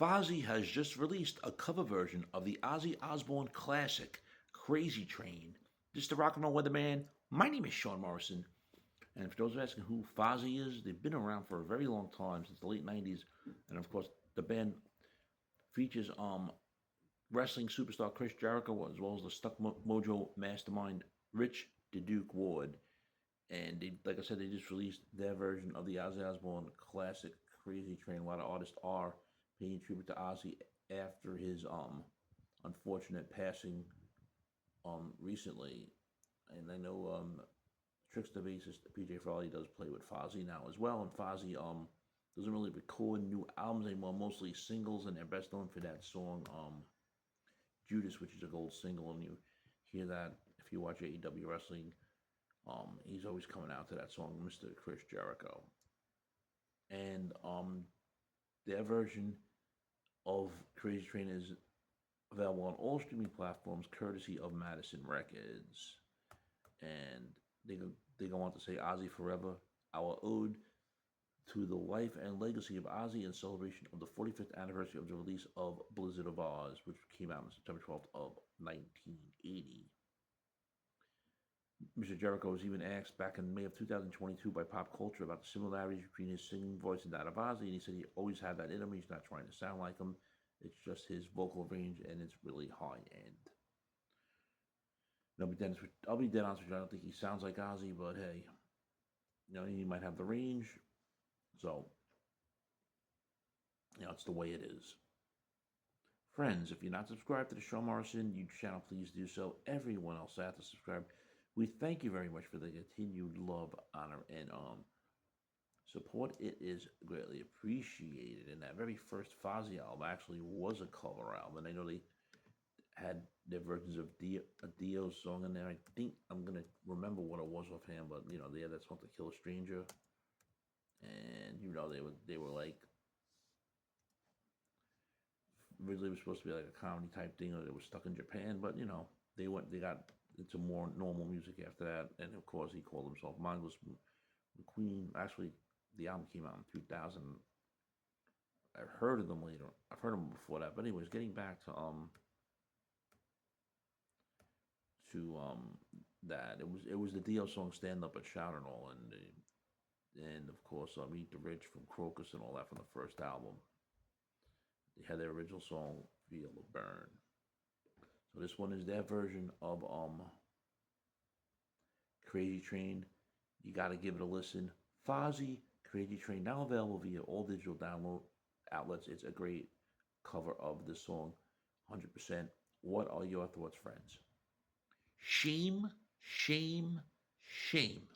Fozzy has just released a cover version of the Ozzy Osbourne classic, Crazy Train. This is the Rock and Roll Weatherman. My name is Sean Morrison. And for those asking who Fozzy is, they've been around for a very long time, since the late 90s. And of course, the band features wrestling superstar Chris Jericho, as well as the Stuck Mojo mastermind Rich the Duke Ward. And they, like I said, they just released their version of the Ozzy Osbourne classic Crazy Train. A lot of artists are paying tribute to Ozzy after his unfortunate passing recently. And I know Trickster bassist PJ Farley does play with Fozzy now as well. And Fozzy doesn't really record new albums anymore, mostly singles, and they're best known for that song Judas, which is a gold single, and you hear that if you watch AEW wrestling. He's always coming out to that song, Mr. Chris Jericho. And their version of Crazy Train is available on all streaming platforms, courtesy of Madison Records. And they go on to say, Ozzy Forever, our ode to the life and legacy of Ozzy in celebration of the 45th anniversary of the release of Blizzard of Oz, which came out on September 12th of 1980. Mr. Jericho was even asked back in May of 2022 by Pop Culture about the similarities between his singing voice and that of Ozzy, and he said he always had that in him. He's not trying to sound like him. It's just his vocal range, and it's really high end. I'll be dead honest with you. I don't think he sounds like Ozzy, but hey, he might have the range. So, it's the way it is. Friends, if you're not subscribed to the Sean Morrison YouTube channel, please do so. Everyone else has to subscribe. We thank you very much for the continued love, honor, and support. It is greatly appreciated. And that very first Fozzy album actually was a cover album. And I know they had their versions of a Dio song in there. I think I'm going to remember what it was offhand, but, they had that song To Kill a Stranger. And, they were like, originally it was supposed to be like a comedy type thing, or they were stuck in Japan, but, they got into more normal music after that, and of course he called himself Mongoose McQueen. Actually, the album came out in 2000. I've heard of them later. I've heard of them before that. But anyways, getting back to that, it was the Dio song "Stand Up and Shout" and all, and of course "Eat the Rich" from Crocus and all that from the first album. They had their original song "Feel the Burn." So this one is their version of Crazy Train. You got to give it a listen. Fozzy, Crazy Train, now available via all digital download outlets. It's a great cover of the song, 100%. What are your thoughts, friends? Shame, shame, shame.